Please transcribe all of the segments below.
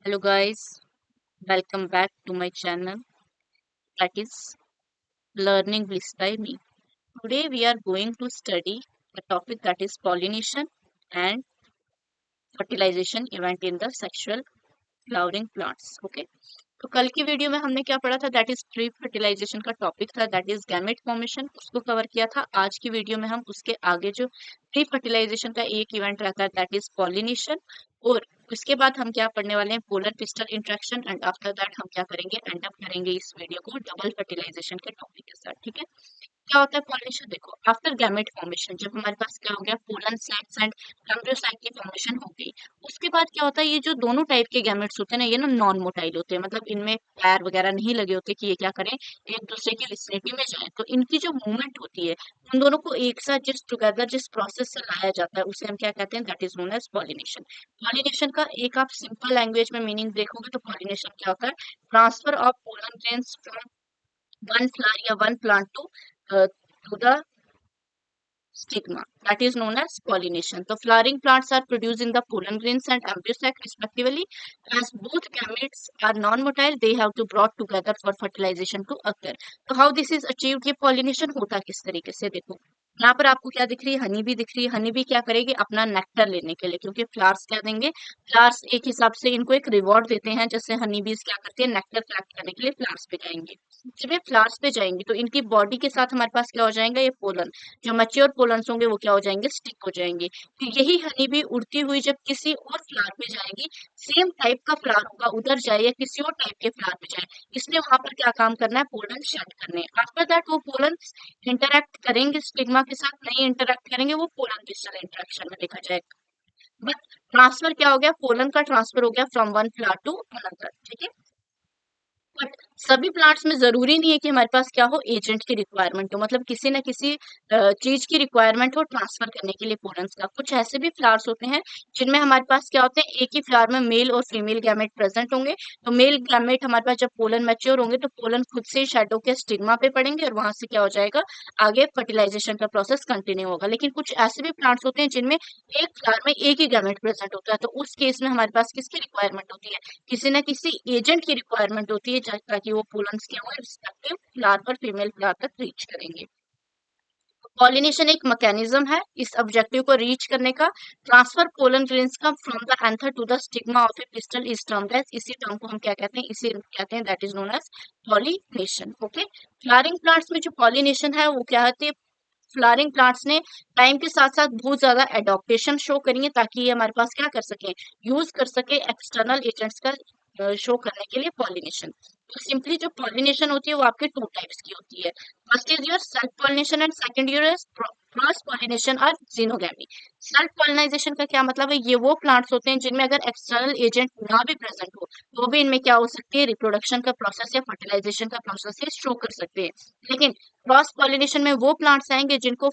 Hello guys, welcome back to my channel that is Learning Bliss by me. Today we are going to study the topic that is pollination and fertilization event in the sexual flowering plants. Okay. तो कल की video में हमने क्या पढ़ा था that is pre fertilisation का topic था दैट इज गैमेट फॉर्मेशन उसको कवर किया था। आज की वीडियो में हम उसके आगे जो प्री फर्टिलाइजेशन का एक इवेंट रहता है दैट इज पॉलिनेशन और उसके बाद हम क्या पढ़ने वाले हैं polar pistol interaction and after that हम क्या करेंगे एंड अप करेंगे इस वीडियो को डबल फर्टिलाइजेशन के टॉपिक के साथ। ठीक है, क्या होता है पॉलिनेशन देखो आफ्टर गैमेट फॉर्मेशन जब हमारे पास क्या हो गया पोलन साइट्स एंड एम्ब्रियोसाइट की फॉर्मेशन हो गई उसके बाद क्या होता है ये जो दोनों टाइप के गैमेट्स होते हैं ना ये ना नॉन मोटाइल होते हैं, मतलब इनमें पैर वगैरह नहीं लगे होते कि ये क्या करें एक दूसरे की विसिनिटी में जाए। तो इनकी जो मूवमेंट होती है उन दोनों को एक साथ जिस टुगेदर जिस प्रोसेस से लाया जाता है उसे हम क्या कहते हैं that is known as pollination. Pollination का एक आप सिंपल लैंग्वेज में मीनिंग देखोगे तो पॉलिनेशन क्या होता है transfer of pollen grains from one flower या one plant to the stigma. That is known as pollination. The flowering plants are producing the pollen grains and embryo respectively. As both gametes are non-motile, they have to brought together for fertilization to occur. तो how this is achieved? ये pollination होता किस तरीके से देखो यहाँ पर आपको क्या दिख रही है हनी भी दिख रही है। हनी भी क्या करेगी अपना नेक्टर लेने के लिए क्योंकि फ्लावर्स क्या देंगे फ्लावर्स एक हिसाब से इनको एक रिवॉर्ड देते हैं जैसे हनी बीज क्या करती है नेक्टर कलेक्ट करने के लिए फ्लावर्स पे जाएंगे। जब ये फ्लावर्स पे जाएंगी तो इनकी बॉडी के साथ हमारे पास क्या हो जाएगा ये पोलन जो मैच्योर पोलन्स होंगे वो क्या हो जाएंगे स्टिक हो जाएंगे। तो यही हनी भी उड़ती हुई जब किसी और फ्लावर पे जाएगी सेम टाइप का फ्लावर होगा उधर जाए या किसी और टाइप के फ्लावर पे जाए इसलिए वहां पर क्या काम करना है पोलन शेड करने। आफ्टर दैट वो पोलन इंटरैक्ट करेंगे स्टिग्मा के साथ नहीं इंटरैक्ट करेंगे वो पोलन पिस्टल इंटरेक्शन में देखा जाएगा। बट ट्रांसफर क्या हो गया पोलन का ट्रांसफर हो गया from one flower to another. ठीक है, बट सभी प्लांट्स में जरूरी नहीं है कि हमारे पास क्या हो एजेंट की रिक्वायरमेंट हो, मतलब किसी न किसी चीज की रिक्वायरमेंट हो ट्रांसफर करने के लिए पोलन्स का। कुछ ऐसे भी फ्लावर्स होते हैं जिनमें हमारे पास क्या होते हैं एक ही फ्लावर में मेल और फीमेल गैमेट प्रेजेंट होंगे। तो मेल गैमेट हमारे पास जब पोलन मैच्योर होंगे तो पोलन खुद से शेडो के स्टिग्मा पे पड़ेंगे और वहां से क्या हो जाएगा आगे फर्टिलाइजेशन का प्रोसेस कंटिन्यू होगा। लेकिन कुछ ऐसे भी प्लांट्स होते हैं जिनमें एक फ्लावर में एक ही गैमेट प्रेजेंट होता है तो उस केस में हमारे पास किसकी रिक्वायरमेंट होती है किसी न किसी एजेंट की रिक्वायरमेंट होती है ताकि वो पोलन्स क्या हुए रिस्पेक्टिव फ्लावर पर फीमेल फ्लावर तक रीच करेंगे। पॉलिनेशन एक मैकेनिज्म है इस ऑब्जेक्टिव को रीच करने का। ट्रांसफर पोलन ग्रेन्स का from the anther to the stigma of a pistil is termed as इसी टर्म को हम क्या कहते हैं इसे कहते हैं that is known as pollination. Okay, flowering plants में जो पॉलिनेशन है वो क्या होती है फ्लावरिंग प्लांट्स ने टाइम के साथ साथ बहुत ज्यादा एडॉप्टेशन शो करेंगे ताकि ये हमारे पास क्या कर सके यूज कर सके एक्सटर्नल एजेंट्स का शो करने के लिए पॉलिनेशन। तो सिंपली जो पॉलिनेशन होती है वो आपके टू टाइप्स की होती है। First is your self pollination and second your cross pollination और जीनोगैमी। सेल्फ पॉलिनाइजेशन का क्या मतलब है ये वो प्लांट्स होते हैं जिनमें अगर एक्सटर्नल एजेंट ना भी प्रेजेंट हो तो भी इनमें क्या हो सकती है रिप्रोडक्शन का प्रोसेस या फर्टिलाइजेशन का प्रोसेस शो कर सकते हैं। लेकिन क्रॉस पॉलिनेशन में वो प्लांट्स आएंगे जिनको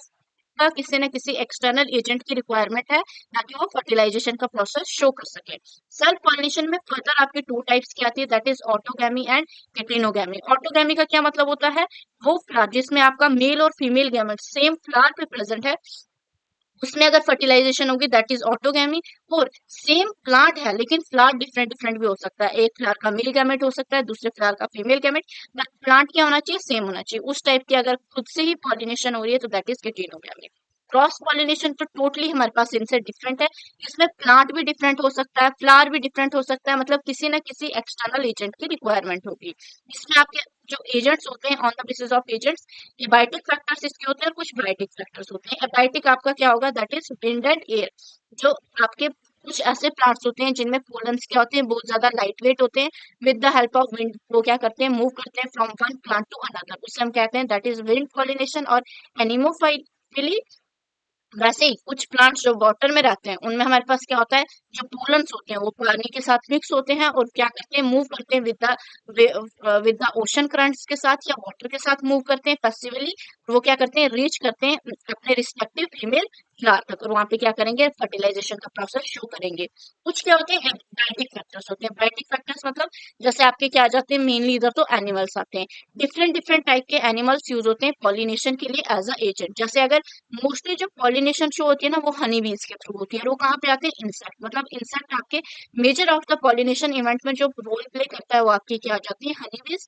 का किसी न किसी एक्सटर्नल एजेंट की रिक्वायरमेंट है ताकि वो फर्टिलाइजेशन का प्रोसेस शो कर सके। सेल्फ पॉलिनेशन में फर्दर आपके टू टाइप्स की आती है that is autogamy and geitonogamy. Autogamy का क्या मतलब होता है वो फ्लावर जिसमें आपका मेल और फीमेल गैमेट सेम फ्लावर पे प्रेजेंट है उसमें अगर फर्टिलाइजेशन होगी दैट इज ऑटोगैमी। और सेम प्लांट है लेकिन फ्लावर डिफरेंट डिफरेंट भी हो सकता है एक फ्लावर का मेल गैमेट हो सकता है दूसरे फ्लावर का फीमेल गैमेट बट प्लांट क्या होना चाहिए सेम होना चाहिए उस टाइप की अगर खुद से ही पॉलिनेशन हो रही है तो दैट इज कैटिनोगैमी। क्रॉस पॉलिनेशन तो टोटली हमारे पास इनसे डिफरेंट है। इसमें प्लांट भी डिफरेंट हो सकता है फ्लावर भी डिफरेंट हो सकता है मतलब किसी न किसी एक्सटर्नल एजेंट की रिक्वायरमेंट होगी। इसमें आपके जो एजेंट्स होते हैं on the basis of agents abiotic factors इसके होते हैं और कुछ बायोटिक फैक्टर्स होते हैं। एबायोटिक आपका क्या होगा that is wind and air. जो आपके कुछ ऐसे प्लांट्स होते हैं जिनमें पोलन्स क्या होते हैं बहुत ज्यादा लाइट वेट होते हैं with the help of wind वो क्या करते हैं मूव करते हैं from one plant to another उसे हम कहते हैं दैट इज विंड पॉलिनेशन। और एनिमोफाइली वैसे ही कुछ प्लांट्स जो वाटर में रहते हैं उनमें हमारे पास क्या होता है जो पोलन्स होते हैं वो पानी के साथ मिक्स होते हैं और क्या करते हैं मूव करते हैं विद द ओशन करंट्स के साथ या वाटर के साथ मूव करते हैं पैसिवली। वो क्या करते हैं रीच करते हैं अपने रिस्पेक्टिव फीमेल फ्लावर तक, और वहां पे क्या करेंगे, फर्टिलाइजेशन का प्रोसेस शो करेंगे। कुछ क्या होते हैं, बायोटिक फैक्टर्स होते हैं। बायोटिक फैक्टर्स मतलब जैसे आपके क्या आ जाते हैं, मेनली इधर तो एनिमल्स आते हैं। डिफरेंट डिफरेंट टाइप के एनिमल्स यूज होते हैं पॉलिनेशन के लिए एज अ एजेंट। जैसे अगर मोस्टली जो पॉलिनेशन शो होती है ना, वो हनी बीज के थ्रू होती है, और वो कहाँ पे आते हैं, इंसेक्ट। मतलब इंसेक्ट आपके measure of the pollination event में जो रोल प्ले करता है, वो आपकी क्या आ जाती है, हनी बीज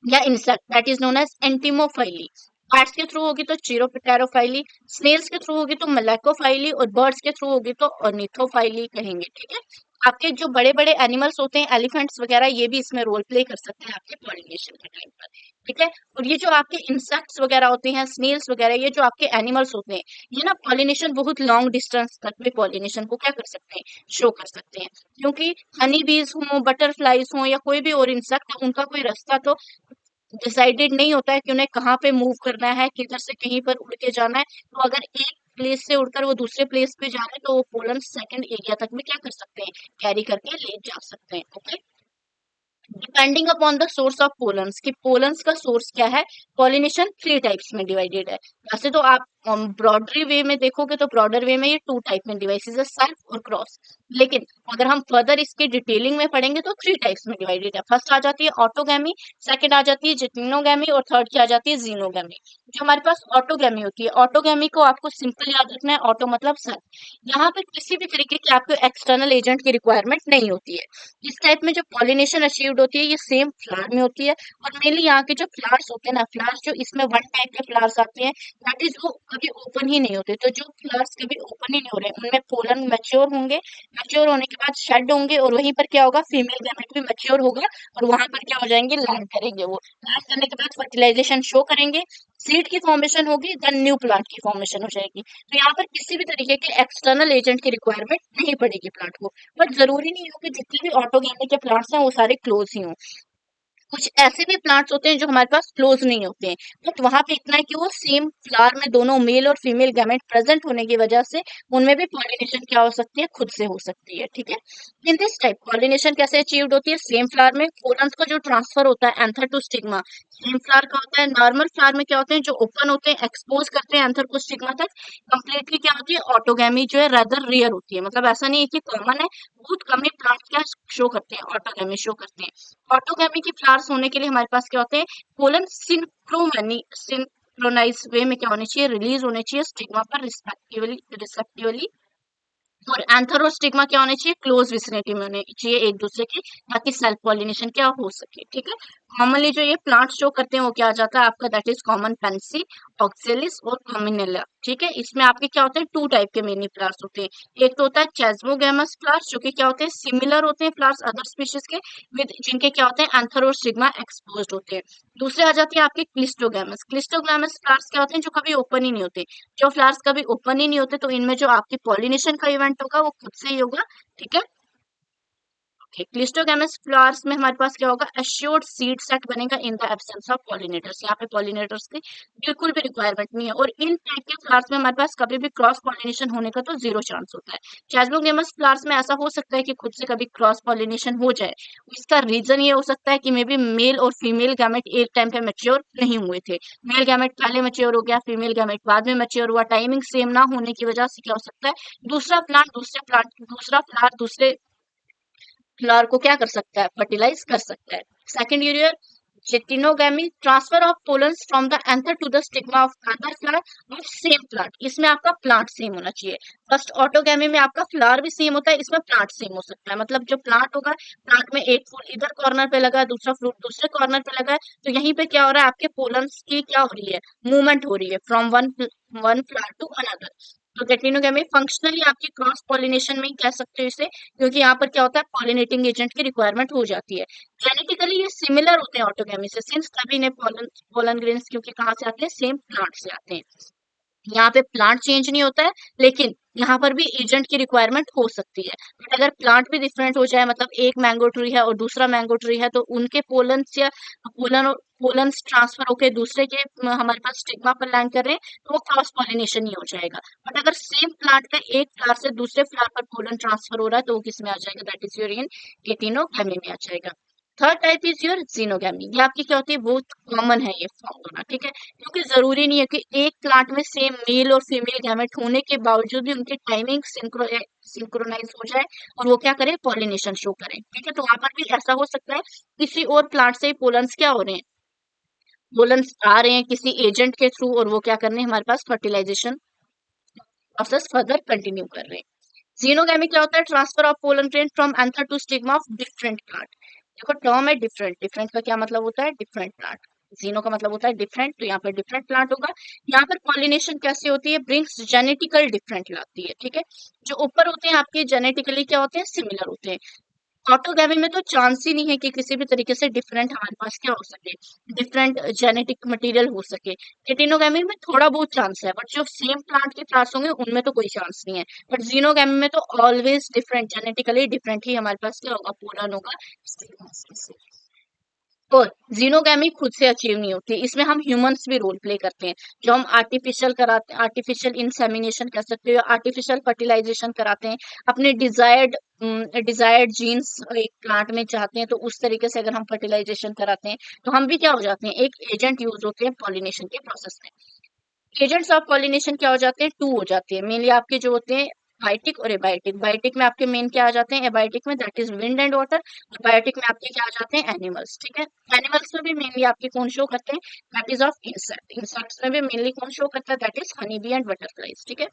या insect, that is known as entomophily. Bats के थ्रू होगी तो चिरोपटेरोफाइली, स्नेल्स के थ्रू होगी तो मलाकोफाइली, और बर्ड्स के थ्रू होगी तो ऑर्निथोफाइली कहेंगे। ठीक है, आपके जो बड़े बड़े एनिमल्स होते हैं, एलिफेंट्स वगैरह, ये भी इसमें रोल प्ले कर सकते हैं आपके पॉलिनेशन के टाइम पर। ठीक है, और ये जो आपके इंसेक्ट्स वगैरह होते हैं, स्नेल्स वगैरह, ये जो आपके एनिमल्स होते हैं, ये ना पॉलिनेशन बहुत लॉन्ग डिस्टेंस तक भी पॉलिनेशन को क्या कर सकते हैं, शो कर सकते हैं। क्योंकि हनी बीज हो, बटरफ्लाईज हो, या कोई भी और इंसेक्ट, उनका कोई रास्ता तो डिसाइडेड नहीं होता है कि उन्हें कहाँ पे मूव करना है, किधर से कहीं पर उड़ के जाना है। तो अगर एक प्लेस से उड़कर वो दूसरे प्लेस पे जा रहे हैं, तो वो पोलन सेकंड एरिया तक भी क्या कर सकते हैं, कैरी करके ले जा सकते हैं। Okay, depending upon the source of pollens, कि पोलन्स का सोर्स क्या है। पॉलिनेशन थ्री टाइप्स में डिवाइडेड है। वैसे तो आप ब्रॉडरी वे में देखोगे तो ब्रॉडर वे में ये टू टाइप में डिवाइसेस है, सेल्फ और क्रॉस। लेकिन अगर हम फर्दर इसकी डिटेलिंग में पढ़ेंगे तो थ्री टाइप्स में डिवाइडेड है। फर्स्ट आ जाती है ऑटोगैमी, सेकंड आ जाती है जिटेनोगैमी, और थर्ड क्या आ जाती है, जीनोगैमी। जो हमारे पास ऑटोगैमी होती है, ऑटोगैमी को आपको सिंपल याद रखना है, ऑटो मतलब सेल्फ। यहाँ पर किसी भी तरीके की आपको एक्सटर्नल एजेंट की रिक्वायरमेंट नहीं होती है। इस टाइप में जो पॉलिनेशन अचीव्ड होती है, ये सेम फ्लावर में होती है। और मेनली यहाँ के जो फ्लावर्स होते हैं ना, फ्लावर्स जो इसमें वन टाइप के फ्लावर्स आते हैं, दैट इज वो कभी ओपन ही नहीं होते। तो जो फ्लावर्स कभी ओपन ही नहीं हो रहे, उनमें पोलन मैच्योर होंगे, मैच्योर होने के बाद शेड होंगे, और वहीं पर क्या होगा, फीमेल गैमेट भी मैच्योर होगा, और वहां पर क्या हो जाएंगे, लैंड करेंगे। वो लैंड करने के बाद फर्टिलाइजेशन शो करेंगे, सीड की फॉर्मेशन होगी, देन न्यू प्लांट की फॉर्मेशन हो जाएगी। तो यहाँ पर किसी भी तरीके के एक्सटर्नल एजेंट की रिक्वायरमेंट नहीं पड़ेगी प्लांट को। बट जरूरी नहीं हो कि जितने भी ऑर्गेनिक के प्लांट्स हैं वो सारे क्लोज ही हों। कुछ ऐसे भी प्लांट्स होते हैं जो हमारे पास क्लोज नहीं होते हैं, बट वहां पे इतना है कि वो सेम फ्लावर में दोनों मेल और फीमेल गैमेट प्रेजेंट होने की वजह से उनमें भी पॉलिनेशन क्या हो सकती है, खुद से हो सकती है। ठीक है, इन दिस टाइप पॉलिनेशन कैसे अचीव्ड होती है, सेम फ्लावर में पोलन्स का जो ट्रांसफर होता है anther to stigma, same flower का होता है। नॉर्मल फ्लावर में क्या होते हैं, जो ओपन होते हैं, एक्सपोज करते हैं एंथर को स्टिग्मा तक। कंप्लीटली क्या होती है, ऑटोगैमी जो है रेदर रेयर होती है। मतलब ऐसा नहीं है कि कॉमन है, बहुत कम ही प्लांट्स क्या शो करते हैं, ऑटोगैमी शो करते हैं। ऑटोगैमी की फ्लावर्स होने के लिए हमारे पास क्या होते हैं, पोलन सिंक्रोनाइज वे में क्या होने चाहिए, रिलीज होने चाहिए स्टिग्मा पर रिस्पेक्टिवली रिस्पेक्टिवली। और एंथर और स्टिग्मा क्या होने चाहिए, क्लोज विसिनिटी में होने चाहिए एक दूसरे के, ताकि सेल्फ पॉलिनेशन क्या हो सके। ठीक है, कॉमनली जो ये प्लांट्स शो करते हैं वो क्या आ जाता है आपका, दैट इज कॉमन पेंसी, ऑक्सेलिस और कॉमिनेला। ठीक है, इसमें आपके क्या होते हैं, टू टाइप के मेनली फ्लावर्स होते हैं। एक तो होता है चेस्मोगैमस फ्लावर्स, जो कि क्या होते हैं, सिमिलर होते हैं फ्लावर्स अदर स्पीशीज के, विद जिनके क्या होते हैं, एंथर और स्टिग्मा एक्सपोज्ड होते हैं। दूसरे आ जाती है आपके क्लिस्टोगैमस। क्लिस्टोगैमस फ्लावर्स क्या होते हैं, जो कभी ओपन ही नहीं होते। जो फ्लावर्स कभी ओपन ही नहीं होते, तो इनमें जो आपकी पॉलिनेशन का इवेंट होगा वो खुद से ही होगा। ठीक है, क्लिस्टोगैमस फ्लावर्स में हमारे पास क्या होगा, एश्योर्ड सीड सेट बनेगा in the absence of pollinators. यहाँ पे पॉलिनेटर्स की बिल्कुल भी रिक्वायरमेंट नहीं है। और इन टाइप के फ्लावर्स में हमारे पास कभी भी क्रॉस पॉलिनेशन होने का तो जीरो चांस होता है। चैजमोगेमस फ्लावर्स में ऐसा हो सकता है कि खुद से कभी क्रॉस पॉलिनेशन हो जाए। इसका रीजन ये हो सकता है कि मे बी मेल और फीमेल गैमेट एक टाइम पे मैच्योर नहीं हुए थे। मेल गैमेट पहले मैच्योर हो गया, फीमेल गैमेट बाद में मैच्योर हुआ। टाइमिंग सेम ना होने की वजह से क्या हो सकता है, दूसरा फ्लावर दूसरे फ्लावर को क्या कर सकता है, फर्टिलाइज कर सकता है। Second year geitonogamy, transfer of pollens from the anther to the stigma of other flower of same plant. इसमें आपका प्लांट सेम होना चाहिए। फर्स्ट ऑटोगैमी में आपका फ्लावर भी सेम होता है, इसमें प्लांट सेम हो सकता है। मतलब जो प्लांट होगा, प्लांट में एक फूल इधर कॉर्नर पे लगा है, दूसरा फ्रूट दूसरे कॉर्नर पे लगा है, तो यहीं पे क्या हो रहा है, आपके पोलन्स की क्या हो रही है, मूवमेंट हो रही है from one flower to another. तो गेटिनोगेमी फंक्शनली आपकी क्रॉस पॉलिनेशन में ही कह सकते हो इसे, क्योंकि यहाँ पर क्या होता है, पॉलिनेटिंग एजेंट की रिक्वायरमेंट हो जाती है। जेनेटिकली ये सिमिलर होते हैं ऑटोगेमी से, सिंस तभी ने पोलन ग्रेन्स क्योंकि कहाँ से आते हैं, सेम प्लांट से आते हैं। यहाँ पे प्लांट चेंज नहीं होता है, लेकिन यहाँ पर भी एजेंट की रिक्वायरमेंट हो सकती है। बट अगर प्लांट भी डिफरेंट हो जाए, मतलब एक मैंगो ट्री है और दूसरा मैंगो ट्री है, तो उनके पोलन्स या पोलन्स ट्रांसफर होके दूसरे के हमारे पास स्टिग्मा पर लैंड कर रहे हैं, तो वो क्रॉस पॉलिनेशन ही हो जाएगा। बट अगर सेम प्लांट का एक फ्लावर से दूसरे फ्लावर पर पोलन ट्रांसफर हो रहा है, तो वो किस में आ जाएगा, दैट इज यूर इन गेटिनोगैमी में आ जाएगा। Third type is your xenogamy. ये आपकी क्या होती है, बहुत कॉमन है ये फॉर्म होना, ठीक है, क्योंकि जरूरी नहीं है कि एक प्लांट में सेम मेल और फीमेल गैमेट होने के बावजूद भी उनकी टाइमिंग सिंक्रोनाइज हो जाए और वो क्या करे, पॉलिनेशन शो करें, ठीक है। तो वहां पर भी ऐसा हो सकता है किसी और प्लांट से पोलन्स क्या हो रहे हैं, पोलन्स आ रहे हैं किसी एजेंट के थ्रू, और वो क्या करने हैं, हमारे पास फर्टिलाइजेशन प्रोसेस फर्दर कंटिन्यू कर रहे हैं। जीनोगैमी क्या होता है, transfer of pollen grain from anther to stigma of different plant. देखो टर्म है डिफरेंट, डिफरेंट का क्या मतलब होता है, डिफरेंट प्लांट। जीनो का मतलब होता है डिफरेंट, तो यहाँ पर डिफरेंट प्लांट होगा। यहाँ पर पॉलिनेशन कैसे होती है, ब्रिंग्स जेनेटिकल डिफरेंट लाती है, ठीक है। जो ऊपर होते हैं आपके जेनेटिकली क्या होते हैं, सिमिलर होते हैं। ऑटोगैमी में तो चांस ही नहीं है कि किसी भी तरीके से डिफरेंट हमारे पास क्या हो सके, डिफरेंट जेनेटिक मटेरियल हो सके। केटिनोगैमी में थोड़ा बहुत चांस है, बट जो सेम प्लांट के पास होंगे उनमें तो कोई चांस नहीं है। बट जीनोगैमी में तो ऑलवेज डिफरेंट, जेनेटिकली डिफरेंट ही हमारे पास क्या होगा, पोलन होगा। और जीनोगैमी खुद से अचीव नहीं होती, इसमें हम ह्यूमंस भी रोल प्ले करते हैं। जो हम आर्टिफिशियल कराते हैं, आर्टिफिशियल इंसेमिनेशन कर सकते हो, आर्टिफिशियल फर्टिलाइजेशन कराते हैं, अपने डिजायर्ड जीन्स एक प्लांट में चाहते हैं, तो उस तरीके से अगर हम फर्टिलाइजेशन कराते हैं तो हम भी क्या हो जाते हैं, एक एजेंट यूज होते हैं पॉलिनेशन के प्रोसेस में। एजेंट्स ऑफ पॉलिनेशन क्या हो जाते हैं, टू हो जाते हैं मेनली आपके जो होते हैं, बायोटिक और एबायोटिक। बायोटिक में आपके मेन क्या आ जाते हैं, एबायोटिक में that is wind and water, और बायोटिक में आपके क्या आ जाते हैं, एनिमल्स, ठीक है। एनिमल्स में भी मेनली आपके कौन शो करते हैं, that is of insect. Insects में भी मेनली कौन शो करता है, that is honey bee and butterflies, ठीक है।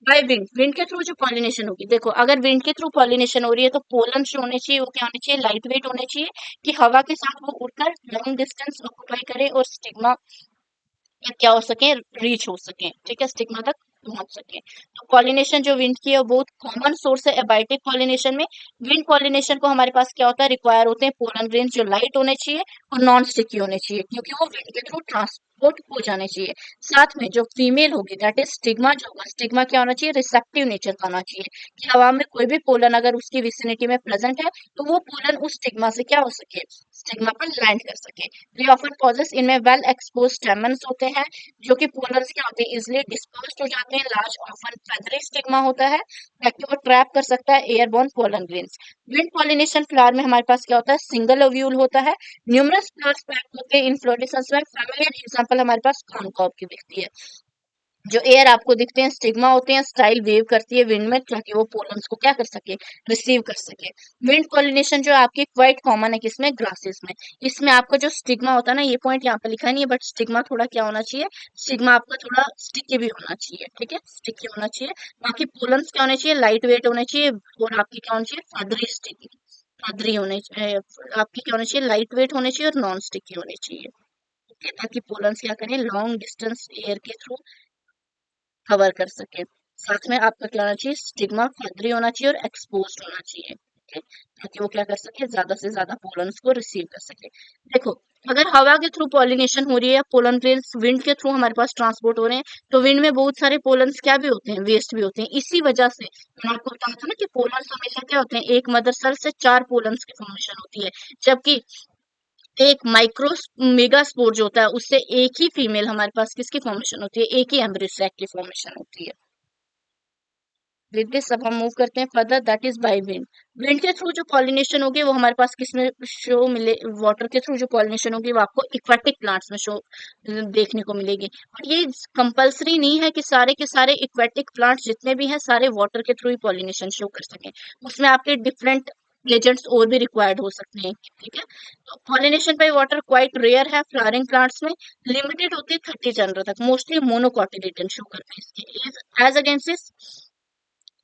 बाय विंड, विंड के थ्रू जो पॉलिनेशन होगी, देखो अगर विंड के थ्रू पॉलिनेशन हो रही है तो पोलन जो होने चाहिए वो क्या होने चाहिए, लाइट वेट होने चाहिए, कि हवा के साथ वो उड़कर लॉन्ग डिस्टेंस ऑक्यूपाई करे और स्टिग्मा या क्या हो सके, रीच हो सके, ठीक है, स्टिग्मा तक पहुंच सके। तो पॉलिनेशन जो विंड की है वो बहुत कॉमन सोर्स है एबायोटिक पॉलिनेशन में। विंड पॉलिनेशन को हमारे पास क्या होता है, रिक्वायर होते हैं पोलन ग्रेन्स जो लाइट होने चाहिए और नॉन स्टिकी होने चाहिए, क्योंकि वो विंड के थ्रू ट्रांसपोर्ट हो जाने चाहिए। साथ में जो फीमेल होगी दैट इज स्टिग्मा, जो होगा स्टिग्मा क्या होना चाहिए, रिसेप्टिव नेचर का होना चाहिए, कि हवा में कोई भी पोलन अगर उसकी विसिनिटी में प्रेजेंट है तो वो पोलन उस स्टिग्मा से क्या हो सके, स्टिग्मा पर लैंड कर सके। दे ऑफन पॉजेस, इनमें वेल एक्सपोज स्टेमन्स होते हैं, जो कि पोलर्स क्या होते हैं, इजिली डिस्पर्स्ड हो जाते हैं। लार्ज ऑफन फेदरी स्टिग्मा होता है ताकि वो ट्रैप कर सकता है airborne pollen grains. Wind pollination flower में हमारे पास क्या होता है, सिंगल ओव्यूल होता है। न्यूमरस फ्लावर्स पैक्ड होते हैं इन्फ्लोरेसेंस में। फैमिलियर एग्जांपल हमारे पास कॉर्नकॉर्ब की दिखती है। जो एयर आपको दिखते हैं स्टिग्मा होते हैं, स्टाइल वेव करती है विंड में ताकि वो पोलन्स को क्या कर सके, रिसीव कर सके। विंड पॉलिनेशन जो है आपकी क्वाइट कॉमन है किसमें, ग्रासेस में। इसमें आपका जो स्टिग्मा होता है ना, ये पॉइंट यहाँ पे लिखा नहीं है, बट स्टिग्मा थोड़ा क्या होना चाहिए, स्टिग्मा आपका थोड़ा स्टिकी भी होना चाहिए, ठीक है, स्टिकी होना चाहिए। बाकी पोलन्स क्या होने चाहिए, लाइट वेट होने चाहिए, और आपकी क्या होनी चाहिए, फदरी स्टिकी, फदरी होने चाहिए, आपकी क्या होनी चाहिए, लाइट वेट होने चाहिए और नॉन स्टिकी होने चाहिए, ठीक है, ताकि पोलन्स क्या करें, लॉन्ग डिस्टेंस एयर के थ्रू कवर कर सके। साथ में आपका क्या होना चाहिए, स्टिग्मा फैदरी होना चाहिए और एक्सपोज्ड होना चाहिए, ठीक है, ताकि वो क्या कर सके, ज्यादा से ज्यादा पोलन्स को रिसीव कर सके। देखो अगर हवा के थ्रू पॉलिनेशन हो रही है या पोलन ग्रेन्स विंड के थ्रू हमारे पास ट्रांसपोर्ट हो रहे हैं, तो विंड में बहुत सारे पोलन्स क्या भी होते हैं, वेस्ट भी होते हैं। इसी वजह से मैंने आपको बताया था ना कि पोलन्स हमेशा क्या होते हैं, एक मदर सेल से 4 पोलन्स की फॉर्मेशन होती है, जबकि एक माइक्रो मेगा स्पोर जो होता है उससे एक ही फीमेल हमारे पास किसकी फॉर्मेशन होती है, एक ही एम्ब्रियो सैक की फॉर्मेशन होती है। विद दिस अब हम मूव करते हैं further, that is by wind. Wind के थ्रू जो पॉलिनेशन होगी वो हमारे पास किसमें शो मिले, वाटर के थ्रू जो पॉलिनेशन होगी वो आपको एक्वेटिक प्लांट्स में शो देखने को मिलेगी। बट ये कंपलसरी नहीं है कि सारे के सारे एक्वेटिक प्लांट्स जितने भी हैं सारे वाटर के थ्रू ही पॉलिनेशन शो कर सकें। उसमें आपके डिफरेंट एजेंट्स और भी रिक्वायर्ड हो सकते हैं, ठीक है। तो pollination by water quite rare है फ्लावरिंग प्लांट्स में, लिमिटेड होती है 30 जनर तक, मोस्टली मोनोकॉटिलेडन शो करते हैं इसके। एज अगेंस्ट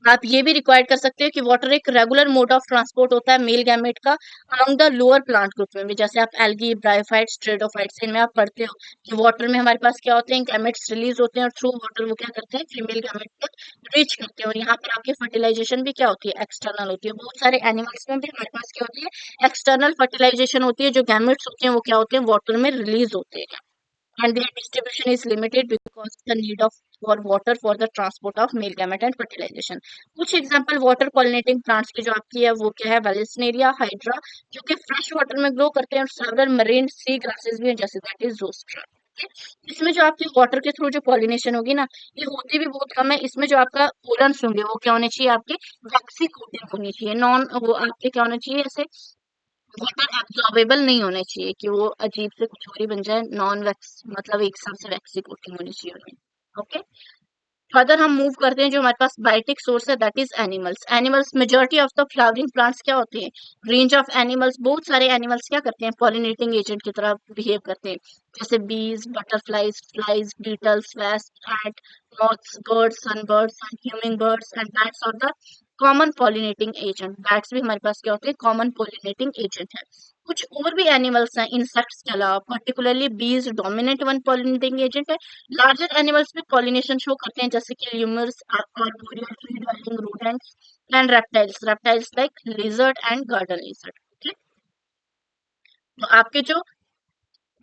आप ये भी रिक्वायर्ड कर सकते हो कि वाटर एक रेगुलर मोड ऑफ ट्रांसपोर्ट होता है मेल गैमेट का along the lower plant group में भी, जैसे आप एल्गी, ब्रायोफाइट्स, ट्रेडोफाइट्स इनमें आप पढ़ते हो कि वाटर में हमारे पास क्या होते हैं, गैमेट्स रिलीज होते हैं और थ्रू वाटर वो क्या करते हैं, फीमेल गैमेट तक रीच करते हैं। और यहाँ पर आपकी फर्टिलाइजेशन भी क्या होती है, एक्सटर्नल होती है। बहुत सारे एनिमल्स में भी हमारे पास क्या होती है, एक्सटर्नल फर्टिलाइजेशन होती है, जो गैमेट्स होते हैं वो क्या होते हैं, वाटर में रिलीज होते हैं, and their distribution is limited because the need of for water for the transport of male gamete and fertilization। कुछ एग्जांपल वाटर पॉलिनेटिंग प्लांट्स की जो आपकी है वो क्या है, वेलिस्नेरिया हाइड्रा, जो कि फ्रेश वाटर में ग्रो करते हैं, और सेवरल मरीन सी ग्रासेस भी हैं जैसे दैट इज जोस्ट्रा। इसमें जो आपकी वाटर के थ्रू जो पॉलिनेशन होगी ना, ये होती भी बहुत कम है। इसमें जो आपका पोलन्स होंगे वो क्या होने चाहिए, आपके वैक्सी कोटिंग होनी चाहिए, नॉन वो आपके क्या होने चाहिए, ऐसे वाटर एब्जॉर्बेबल नहीं होने चाहिए कि वो अजीब से कुछ और ही बन जाए, नॉन वैक्स मतलब एक हिसाब से वैक्सी कोटिंग होनी चाहिए उनमें। ओके, फर्दर हम मूव करते हैं, जो हमारे पास बायोटिक सोर्स है that is animals. Animals majority of the flowering plants क्या होते हैं, रेंज ऑफ एनिमल्स, बहुत सारे एनिमल्स क्या करते हैं, पॉलिनेटिंग एजेंट की तरह बिहेव करते हैं, जैसे बीज, बटरफ्लाइज, फ्लाइज, बीटल्स, वेस्ट, and moths, birds, sunbirds and humming birds and bats are the common pollinating agent. Bats भी हमारे पास क्या होते हैं, कॉमन पॉलिनेटिंग एजेंट है। कुछ और भी एनिमल्स हैं इंसेक्ट्स के अलावा, particularly bees dominant one pollinating agent है। लार्जर एनिमल्स में पॉलिनेशन शो करते हैं, जैसे कि lemurs, arboreal, tree dwelling rodents and reptiles like lizard and garden lizard. ठीक, तो आपके जो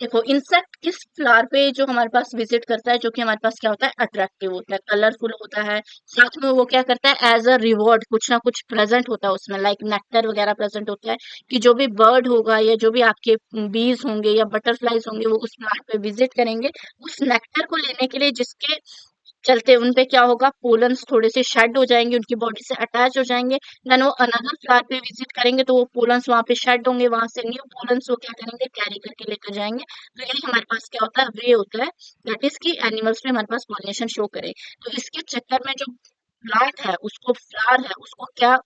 देखो इंसेक्ट किस फ्लावर पे जो हमारे पास विजिट करता है, जो कि हमारे पास क्या होता है, अट्रैक्टिव होता है, कलरफुल होता है, साथ में वो क्या करता है, एज अ रिवॉर्ड कुछ ना कुछ प्रेजेंट होता है उसमें, लाइक नेक्टर वगैरह प्रेजेंट होता है, कि जो भी बर्ड होगा या जो भी आपके बीज होंगे या बटरफ्लाइज होंगे वो उस फ्लावर पे विजिट करेंगे उस नेक्टर को लेने के लिए, जिसके चलते उन पे क्या होगा, पोलन्स थोड़े से शेड हो जाएंगे, उनकी बॉडी से अटैच हो जाएंगे, देन वो अनदर फ्लावर पे विजिट करेंगे तो वो पोलन्स वहां पे शेड होंगे, वहां से न्यू पोलन्स वो क्या करेंगे, कैरी करके लेकर जाएंगे। तो यही हमारे पास क्या होता है, वे होता है, दैट इज की एनिमल्स में हमारे पास पॉलिनेशन शो करे। तो इसके चक्कर में जो प्लांट है उसको, फ्लावर है उसको क्या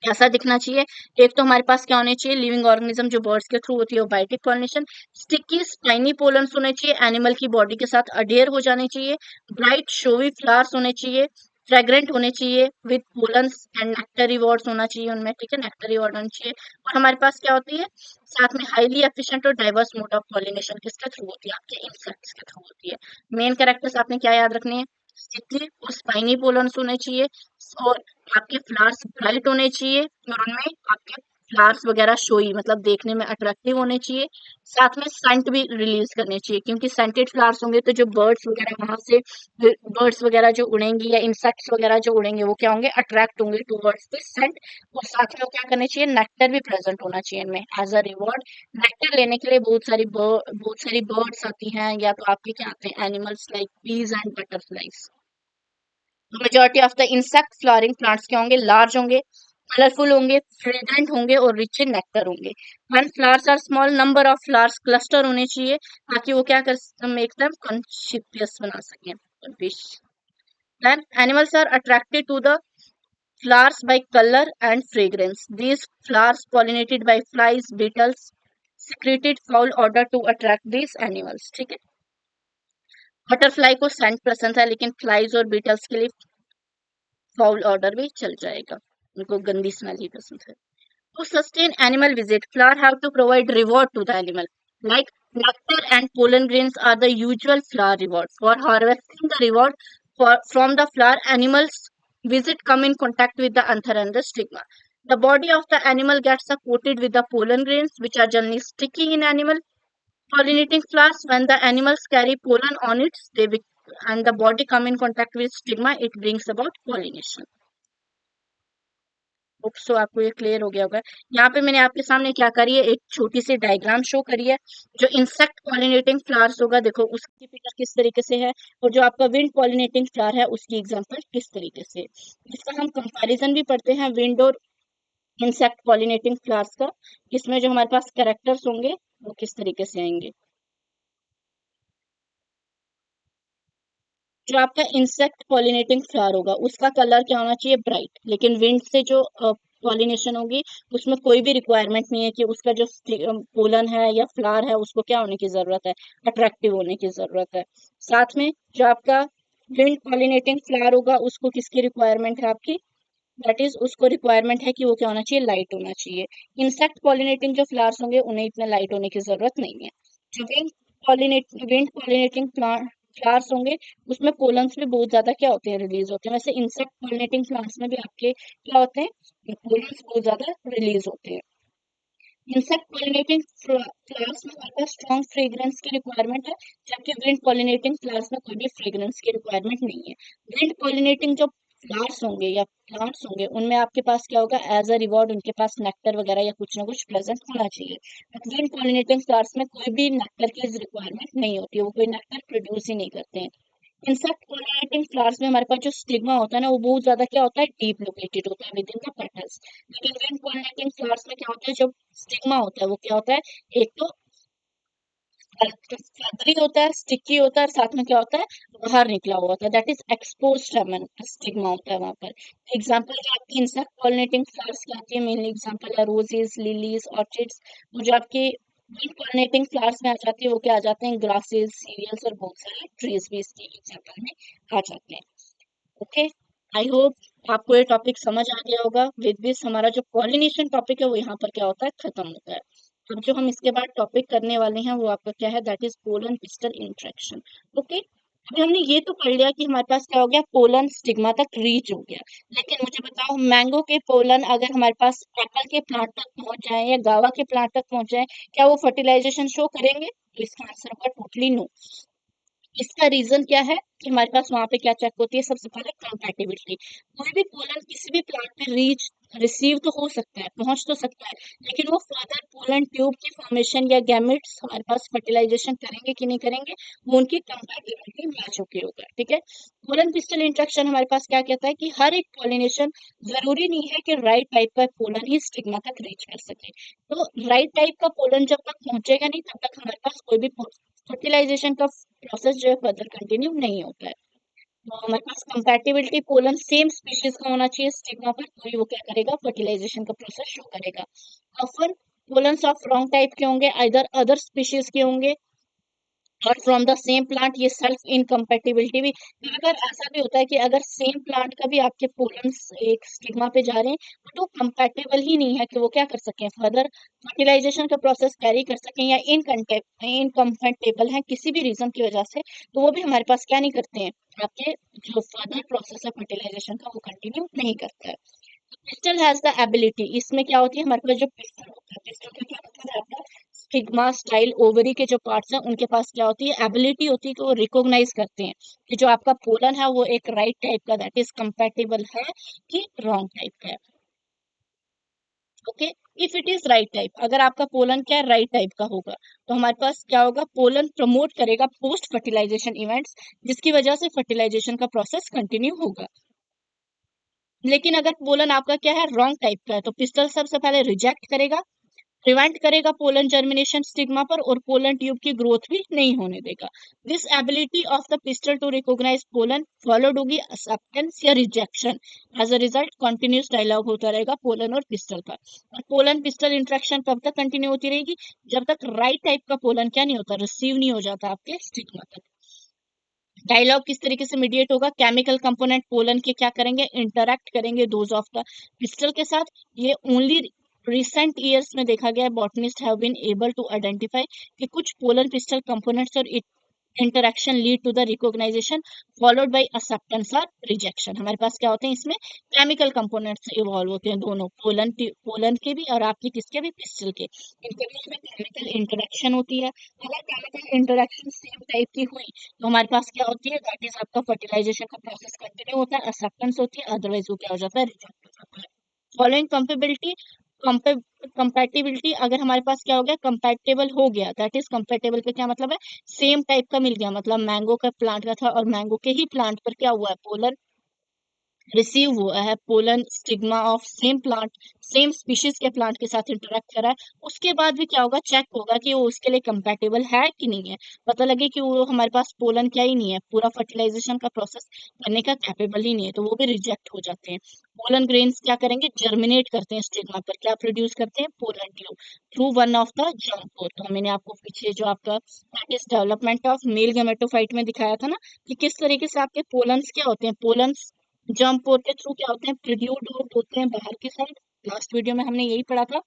कैसा दिखना चाहिए, एक तो हमारे पास क्या होने चाहिए, लिविंग ऑर्गेनिज्म जो बर्ड्स के थ्रू होती है वो biotic pollination, sticky spiny pollens होने चाहिए, एनिमल की बॉडी के साथ अडेयर हो जाने चाहिए, ब्राइट शोवी फ्लावर्स होने चाहिए, फ्रेग्रेंट होने चाहिए with pollens and nectar rewards होना चाहिए उनमें, ठीक है, नेक्टर रिवॉर्ड होना चाहिए। और हमारे पास क्या होती है, साथ में हाईली एफिशिएंट और डाइवर्स मोड ऑफ पॉलिनेशन किसके थ्रू होती है, आपके इंसेक्ट्स के थ्रू होती है। मेन कैरेक्टर्स आपने क्या याद रखने हैं, स्टिकी और स्पाइनी पोलन्स होने चाहिए, और आपके फ्लावर्स ब्राइट होने चाहिए, और उनमें आपके फ्लावर्स वगैरह शोई मतलब देखने में अट्रैक्टिव होने चाहिए, साथ में सेंट भी रिलीज करने चाहिए, क्योंकि सेंटेड फ्लावर्स होंगे तो जो बर्ड्स वगैरह वहां से, बर्ड्स वगैरह जो उड़ेंगी या इंसेक्ट्स वगैरह जो उड़ेंगे वो क्या होंगे, अट्रैक्ट होंगे टूवर्ड्स द सेंट। और साथ में वो क्या करने चाहिए, नेक्टर भी प्रेजेंट होना चाहिए इनमें एज अ रिवॉर्ड। नेक्टर लेने के लिए बहुत सारी बर्ड्स आती हैं, या तो आपके क्या आते हैं, animals like bees and butterflies. Majority of the insect flowering plants क्या होंगे, लार्ज होंगे, कलरफुल होंगे, फ्रेग्रेंट होंगे और रिच इन नेक्टर होंगे। When flowers are small, number of flowers cluster होने चाहिए, ताकि वो क्या कर मेक देम कॉन्शिपियस बना सकें फिश। Then animals are attracted to the flowers by color and fragrance. These flowers pollinated by flies, beetles, secreted foul odor to attract these animals. ठीक है, बटरफ्लाई को सेंट पसंद है, लेकिन फ्लाइज और बीटल्स के लिए फाउल ऑर्डर भी चल जाएगा, उनको गंदी स्मेल ही पसंद है। To sustain animal visit, flower have to provide reward to the animal. Like nectar and pollen grains are the usual flower reward. For harvesting the reward from the flower, animals visit come in contact with the anther and the stigma. The body of the animal gets coated with the pollen grains, which are generally sticky in animal pollinating flowers. When the animals carry pollen on it, and the body come in contact with stigma, it brings about pollination. Hope so आपको ये clear हो गया होगा। यहाँ पे मैंने आपके सामने क्या करी है, एक छोटी सी डायग्राम शो करी है, जो इंसेक्ट पॉलिनेटिंग फ्लावर्स होगा देखो उसकी पिक्चर किस तरीके से है, और जो आपका विंड पॉलिनेटिंग फ्लावर है उसकी एग्जांपल किस तरीके से है। इसका हम कंपैरिजन भी पढ़ते हैं विंड और इंसेक्ट पॉलिनेटिंग फ्लावर्स का, इसमें जो हमारे पास कैरेक्टर्स होंगे वो किस तरीके से आएंगे। जो आपका इंसेक्ट पॉलिनेटिंग फ्लावर होगा उसका कलर क्या होना चाहिए, ब्राइट, लेकिन विंड से जो पॉलिनेशन होगी उसमें कोई भी रिक्वायरमेंट नहीं है कि उसका जो पोलन है या फ्लावर है उसको क्या होने की जरूरत है, अट्रैक्टिव होने की जरूरत है। साथ में जो आपका विंड पॉलिनेटिंग फ्लावर होगा उसको किसकी रिक्वायरमेंट है, आपकी दैट इज उसको रिक्वायरमेंट है कि वो क्या होना चाहिए, लाइट होना चाहिए। इंसेक्ट पॉलिनेटिंग जो फ्लावर्स होंगे उन्हें इतना लाइट होने की जरूरत नहीं है। जो विंड पॉलिनेटिंग फ्लावर्स होंगे उसमें पोलन्स भी बहुत ज्यादा क्या होते हैं, रिलीज होते हैं। वैसे इंसेक्ट पॉलिनेटिंग प्लांट्स में भी आपके क्या होते हैं, पोलन्स बहुत ज्यादा रिलीज होते हैं। इंसेक्ट पॉलिनेटिंग फ्लावर्स में हमारे पास स्ट्रॉन्ग फ्रेग्रेंस की रिक्वायरमेंट है, जबकि विंड पॉलिनेटिंग फ्लावर्स में कोई भी फ्रेग्रेंस की रिक्वायरमेंट नहीं है। विंड पॉलिनेटिंग जो फ्लावर्स होंगे या प्लांट्स होंगे उनमें आपके पास क्या होगा, एज अ रिवॉर्ड उनके पास नेक्टर वगैरह या कुछ ना कुछ प्रेजेंट होना चाहिए। बट विंड पॉलिनेटिंग फ्लावर्स में कोई भी नेक्टर की रिक्वायरमेंट नहीं होती है, वो कोई नेक्टर प्रोड्यूस ही नहीं करते हैं। इंसेक्ट पॉलिनेटिंग फ्लावर्स में हमारे पास जो स्टिग्मा होता है ना वो बहुत ज्यादा क्या होता है, डीप लोकेटेड होता है विद इन द पेटल्स। लेकिन विंड पॉलिनेटिंग फ्लावर्स में क्या होता है, जब स्टिग्मा होता है वो क्या होता है, एक तो फर्दरी होता है, स्टिकी होता है, और साथ में क्या होता है, बाहर निकला हुआ होता है, दैट इज एक्सपोज्ड स्टिग्मा होता है वहां पर। एग्जाम्पल जो आपकी इंसेक्ट पॉलिनेटिंग फ्लावर्स की आती है, मेनली एग्जाम्पल है रोजेस, लिलीज, ऑर्चिड्स। वो जो आपकी विंड पॉलिनेटिंग फ्लावर्स में आ जाती है वो क्या आ जाते हैं, ग्रासेस, सीरियल्स और बहुत सारे ट्रीज भी इसके एग्जाम्पल में आ जाते हैं। ओके, आई होप आपको ये टॉपिक समझ आ गया होगा। विद दिस हमारा जो पॉलिनेशन टॉपिक है वो यहाँ पर क्या होता है, खत्म होता है। अब जो हम इसके बाद टॉपिक करने वाले हैं वो आपका क्या है, that is pollen pistol interaction. Okay, अभी हमने ये तो पढ़ लिया कि हमारे पास क्या हो गया, पोलन स्टिग्मा तक रीच हो गया। लेकिन मुझे बताओ, मैंगो के पोलन अगर हमारे पास एप्पल के प्लांट तक पहुंच जाए या गावा के प्लांट तक पहुंच जाए, क्या वो फर्टिलाइजेशन शो करेंगे? तो इसका आंसर होगा टोटली नो। इसका रीजन क्या है कि हमारे पास वहां पे क्या चेक होती है, सबसे पहले कंपैटिबिलिटी। कोई भी पोलन किसी भी प्लांट पे रीच रिसीव तो हो सकता है, पहुंच तो सकता है, लेकिन वो फर्दर पोलन ट्यूब की फॉर्मेशन या गैमेट्स हमारे पास फर्टिलाइजेशन करेंगे कि नहीं करेंगे, वो उनकी कंपैटिबिलिटी मैच होके होगा। ठीक है, पोलन पिस्टल इंट्रैक्शन हमारे पास क्या कहता है कि हर एक पॉलिनेशन, जरूरी नहीं है कि राइट टाइप का पोलन ही स्टिग्मा तक रीच कर सके। तो राइट टाइप का पोलन जब तक पहुंचेगा नहीं तब तक हमारे पास कोई भी फर्टिलाइजेशन का प्रोसेस जो है फर्दर कंटिन्यू नहीं होता है। तो हमारे पास कंपैटिबिलिटी, पोलन सेम स्पीशीज का होना चाहिए स्टिग्मा पर, तो ही वो क्या करेगा, फर्टिलाइजेशन का प्रोसेस शो करेगा। Often pollens of wrong type के होंगे, आइदर अदर स्पीशीज के होंगे और फ्रॉम द सेम प्लांट, ये सेल्फ इनकम्पेटिबिलिटी भी। अगर ऐसा भी होता है कि अगर सेम प्लांट का भी आपके पोलन्स एक स्टिग्मा पे जा रहे हैं, बट वो कंपेटेबल ही नहीं है कि वो क्या कर सकें, फर्दर फर्टिलाइजेशन का प्रोसेस कैरी कर सकें, या इनकम्पेटेबल है किसी भी रीजन की वजह से, तो वो भी हमारे पास क्या नहीं करते हैं, आपके जो फर्दर प्रोसेस है फर्टिलाइजेशन का वो कंटिन्यू नहीं करता है। पिस्टल हैज द एबिलिटी, इसमें क्या होती है हमारे पास जो पिस्टल होता है, पिस्टल का क्या मतलब है आपका, स्टिग्मा स्टाइल ओवरी के जो पार्ट्स हैं उनके पास क्या होती है, एबिलिटी होती है कि वो रिकॉग्नाइज करते हैं कि जो आपका पोलन है वो एक राइट टाइप का, दैट इज कंपैटिबल है कि रॉन्ग टाइप का है। Okay, if it is right type, अगर आपका पोलन क्या है, राइट टाइप का होगा, तो हमारे पास क्या होगा, पोलन प्रमोट करेगा पोस्ट फर्टिलाइजेशन इवेंट्स, जिसकी वजह से फर्टिलाइजेशन का प्रोसेस कंटिन्यू होगा। लेकिन अगर पोलन आपका क्या है, रॉन्ग टाइप का है, तो पिस्टल सबसे पहले रिजेक्ट करेगा, प्रिवेंट करेगा पोलन जर्मिनेशन स्टिग्मा पर, और पोलन ट्यूब की ग्रोथ भी नहीं होने देगा। This ability of the pistil to recognize pollen followed होगी एक्सेप्टेंस या rejection. As a result continuous dialogue होता रहेगा पोलन और पिस्टल का। और पोलन पिस्टल इंट्रैक्शन कब तक कंटिन्यू होती रहेगी, जब तक राइट टाइप का पोलन क्या नहीं होता, रिसीव नहीं हो जाता आपके स्टिग्मा तक। डायलॉग किस तरीके से मीडिएट होगा, केमिकल कंपोनेंट पोलन के क्या करेंगे, इंटरैक्ट करेंगे दोज ऑफ द पिस्टल के साथ। ये ओनली रिसेंट ईयर्स में देखा गया है, botanist have been able to identify कि कुछ पोलन पिस्टल कंपोनेंट्स और interaction lead to the recognition followed by acceptance or rejection। हमारे पास क्या होते हैं इसमें, केमिकल कंपोनेंट्स इवॉल्व होते हैं, दोनों पोलन पोलन के भी और आपकी किसके भी, पिस्टल के, इनके बीच में केमिकल इंटरेक्शन होती है। अगर केमिकल इंटरेक्शन सेम टाइप की हुई तो हमारे पास क्या होती है, दैट इज आपका फर्टिलाइजेशन का प्रोसेस कंटिन्यू होता है, एक्सेप्टेंस होती है, अदरवाइज वो क्या हो जाता है, रिजेक्ट हो जाता है। फॉलोइंग कंपेबिलिटी, कंपैटिबिलिटी, अगर हमारे पास क्या हो गया, कंपैटिबल हो गया, दैट इज कंपैटिबल का क्या मतलब है, सेम टाइप का मिल गया, मतलब मैंगो का प्लांट का था और मैंगो के ही प्लांट पर क्या हुआ है, पोलन रिसीव हुआ है, pollen stigma of same plant, same species के प्लांट के साथ इंटरेक्ट करा है, उसके बाद भी क्या होगा, चेक होगा कि वो उसके लिए कंपैटिबल है कि नहीं है, पता लगे कि वो हमारे पास पोलन क्या ही नहीं है, पूरा फर्टिलाइजेशन का प्रोसेस करने का कैपेबल ही नहीं है, तो वो भी रिजेक्ट हो जाते हैं। पोलन ग्रेन्स क्या करेंगे, जर्मिनेट करते हैं स्टिग्मा पर, क्या प्रोड्यूस करते हैं, pollen tube through one of the germ pore. तो मैंने आपको पीछे जो आपका डेवलपमेंट ऑफ मेल गेमेटोफाइट में दिखाया था ना, कि किस तरीके से आपके पोलन्स क्या होते हैं, पोलन्स जंप पोर के थ्रू क्या होते हैं, प्रोड्यूस होते हैं बाहर की साइड। लास्ट वीडियो में हमने यही पढ़ा था।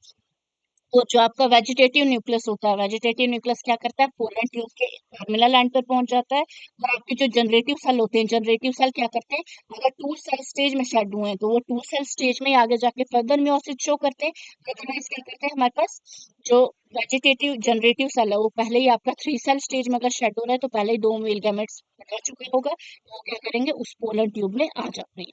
वो जो आपका वेजिटेटिव न्यूक्लियस होता है, वेजिटेटिव न्यूक्लियस क्या करता है, पोलन ट्यूब के टर्मिनल एंड पर पहुंच जाता है। और आपके जो जनरेटिव सेल होते हैं, जनरेटिव सेल क्या करते हैं, अगर टू सेल स्टेज में शेड हुए हैं तो वो टू सेल स्टेज में ही आगे जाके फर्दर मियोसिस शो करते हैं। अदरवाइज क्या करते हैं, हमारे पास जो वेजिटेटिव जनरेटिव सेल है वो पहले ही आपका थ्री सेल स्टेज में अगर शेड हो रहा है तो पहले ही दो मेल गैमेट्स बना चुके होगा, तो वो क्या करेंगे, उस पोलन ट्यूब में आ जाते हैं।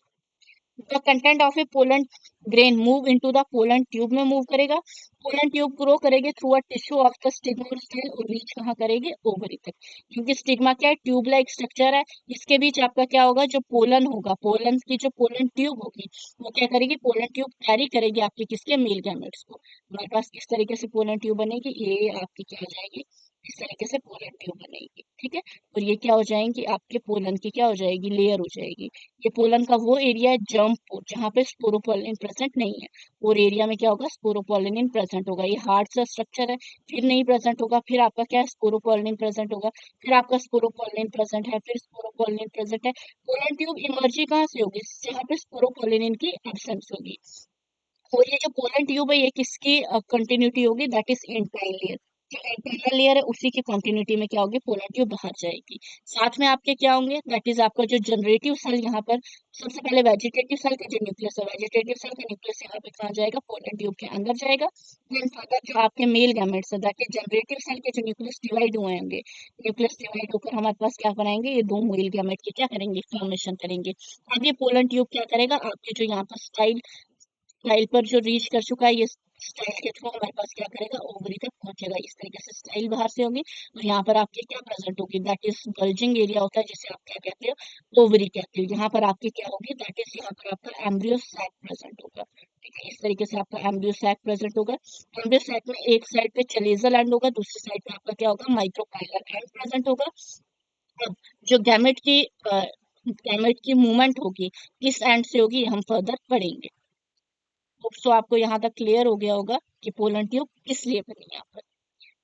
The content of A pollen grain move into the pollen tube में मूव करेगा, पोलन ट्यूब ग्रो करेगी through a tissue of the stigma और सेल और रीच कहाँ करेगी, ओवरी तक। क्योंकि स्टिग्मा क्या है, ट्यूब लाइक स्ट्रक्चर है, इसके बीच आपका क्या होगा, जो पोलन होगा, पोलन की जो पोलन ट्यूब होगी वो क्या करेगी, पोलन ट्यूब कैरी करेगी आपके किसके, मेल गैमेट्स को। हमारे पास किस तरीके से पोलन ट्यूब बनेगी, ये आपकी क्या हो जाएगी, इस तरीके से पोलन ट्यूब बनेगी, ठीक है। और ये क्या हो जाएंगी, आपके पोलन की क्या हो जाएगी, लेयर हो जाएगी। ये पोलन का वो एरिया है जर्म पोर जहाँ पे स्पोरोपोलिन प्रेजेंट नहीं है, और एरिया में क्या होगा, स्पोरोपोलिन प्रेजेंट होगा। ये हार्ड सा स्ट्रक्चर है, फिर नहीं प्रेजेंट होगा, फिर आपका क्या है, स्पोरोपोलिन प्रेजेंट होगा, फिर आपका स्पोरोपोलिन प्रेजेंट है, फिर स्पोरोपोलिन प्रेजेंट है। पोलन ट्यूब इमर्जी कहाँ से होगी, जहाँ पे स्पोरोपोलिन की एब्सेंस होगी। और ये जो पोलन ट्यूब है ये किसकी कंटिन्यूटी होगी, दैट इज इंटाइन लेयर। जो इंटरनल लेयर है उसी की कंटिन्यूटी में क्या होगी, पोलन ट्यूब बाहर जाएगी। साथ में आपके क्या होंगे, दैट इज आपका जो जनरेटिव सेल, यहाँ पर सबसे पहले वेजिटेटिव सेल का जो न्यूक्लियस है, वेजिटेटिव सेल का न्यूक्लियस यहाँ पे कहाँ जाएगा, पोलन ट्यूब के अंदर जाएगा। देन फर्दर जो आपके मेल गैमेट्स है, दैट इज जनरेटिव सेल के जो न्यूक्लियस डिवाइड हुए होंगे, न्यूक्लियस डिवाइड होकर हमारे पास क्या बनाएंगे, ये दो मेल गैमेट के क्या करेंगे, फॉर्मेशन करेंगे। अब ये पोलन ट्यूब क्या करेगा, आपके जो यहाँ पर स्टाइल स्टाइल पर जो रीच कर चुका है, ये स्टाइल के थ्रू हमारे पास क्या करेगा, ओवरी तक पहुंचेगा। इस तरीके से स्टाइल बाहर से होगी, और यहाँ पर आपके क्या प्रेजेंट होगी, दैट इज बल्जिंग एरिया होता है जिसे आप क्या कहते हो, ओवरी कहते हो। यहाँ पर आपकी क्या होगी, दैट इज यहाँ पर आपका एम्ब्रियो सैक प्रेजेंट होगा, ठीक है। इस तरीके से आपका एम्ब्रियो सैक प्रेजेंट होगा। एम्ब्रियो सैक में एक साइड पे चलेजल एंड होगा, दूसरी साइड पे आपका क्या होगा, माइक्रोपाइलर एंड प्रेजेंट होगा। अब जो गैमेट की मूवमेंट होगी किस एंड से होगी, ये हम फर्दर पढ़ेंगे। तो आपको यहाँ तक क्लियर हो गया होगा कि पोलन ट्यूब किस लिए बनी है यहाँ पर।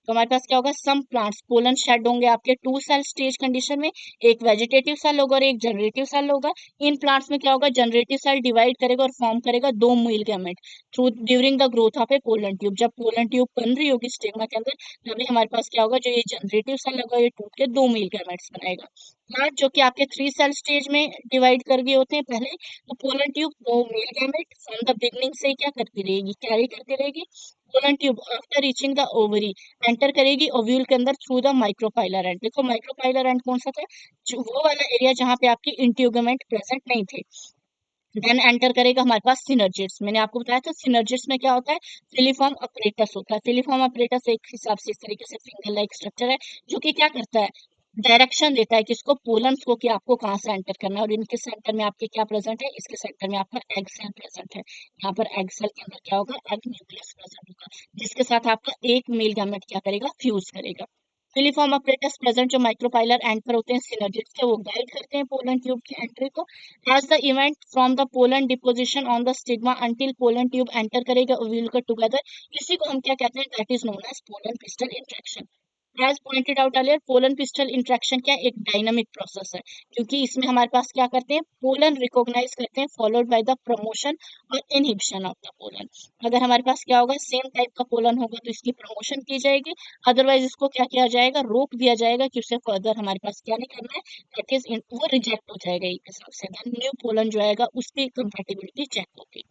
तो हमारे पास क्या होगा, सम प्लांट्स पोलन शेड होंगे आपके टू सेल स्टेज कंडीशन में, एक वेजिटेटिव सेल होगा और एक जनरेटिव सेल होगा। इन प्लांट्स में क्या होगा, जनरेटिव सेल डिवाइड करेगा और फॉर्म करेगा दो male gamete through during the growth of A pollen tube. जब पोलन ट्यूब बन रही होगी स्टेगमा के अंदर, तभी हमारे पास क्या होगा, जो ये जनरेटिव सेल होगा ये टूट के दो मेल गैमेट्स बनाएगा। प्लांट जो कि आपके थ्री सेल स्टेज में डिवाइड कर गए होते हैं पहले, तो पोलन ट्यूब दो male gamete from the beginning से क्या करती रहेगी, कैरी करती रहेगी। Pollen tube after reaching the ovary enter करेगी ओव्यूल के अंदर थ्रू द माइक्रोपाइलर एंड। देखो माइक्रोपाइलर एंड कौन सा था, जो वो वाला एरिया जहाँ पे आपकी इंट्यूगमेंट प्रेजेंट नहीं थे। देन एंटर करेगा हमारे पास सिनर्जिड्स, मैंने आपको बताया था सिनर्जिड्स में क्या होता है, फिलीफॉर्म अपरेटस होता है। फिलीफॉर्म अपरेटस एक हिसाब से इस तरीके से फिंगर लाइक स्ट्रक्चर है, जो कि क्या करता है, डायरेक्शन देता है किसको, पोलम्स को, कि आपको कहाँ से एंटर करना है। और इनके सेंटर में आपके क्या प्रेजेंट है, इसके सेंटर में आपका एग सेल प्रेजेंट है। यहाँ पर एग सेल के अंदर क्या होगा, एग न्यूक्लियस प्रेजेंट होगा, जिसके साथ आपका एक मेल गैमेट क्या करेगा, फ्यूज करेगा। फिलीफॉर्म अपरेटस प्रेजेंट जो माइक्रोपाइलर एंड पर होते हैं सिनर्जिड्स के, वो गाइड करते हैं पोलन ट्यूब की एंट्री को। as the event from the pollen deposition on the stigma until pollen tube enter करेगा ओव्यूल का टुगेदर, इसी को हम क्या कहते हैं, that is known as pollen pistil interaction। As pointed out earlier, pollen pistol interaction क्या है, एक डायनामिक प्रोसेस है, क्योंकि इसमें हमारे पास क्या करते हैं, पोलन रिकॉग्नाइज करते हैं फॉलोड बाय द प्रमोशन और इनहिबिशन ऑफ द पोलन। अगर हमारे पास क्या होगा, सेम टाइप का पोलन होगा तो इसकी प्रमोशन की जाएगी, अदरवाइज इसको क्या किया जाएगा, रोक दिया जाएगा कि उसे फर्दर हमारे पास क्या नहीं करना है, दैट इज वो रिजेक्ट हो जाएगा एक हिसाब से। देन न्यू पोलन जो आएगा उसकी कंपेटिबिलिटी चेक होगी।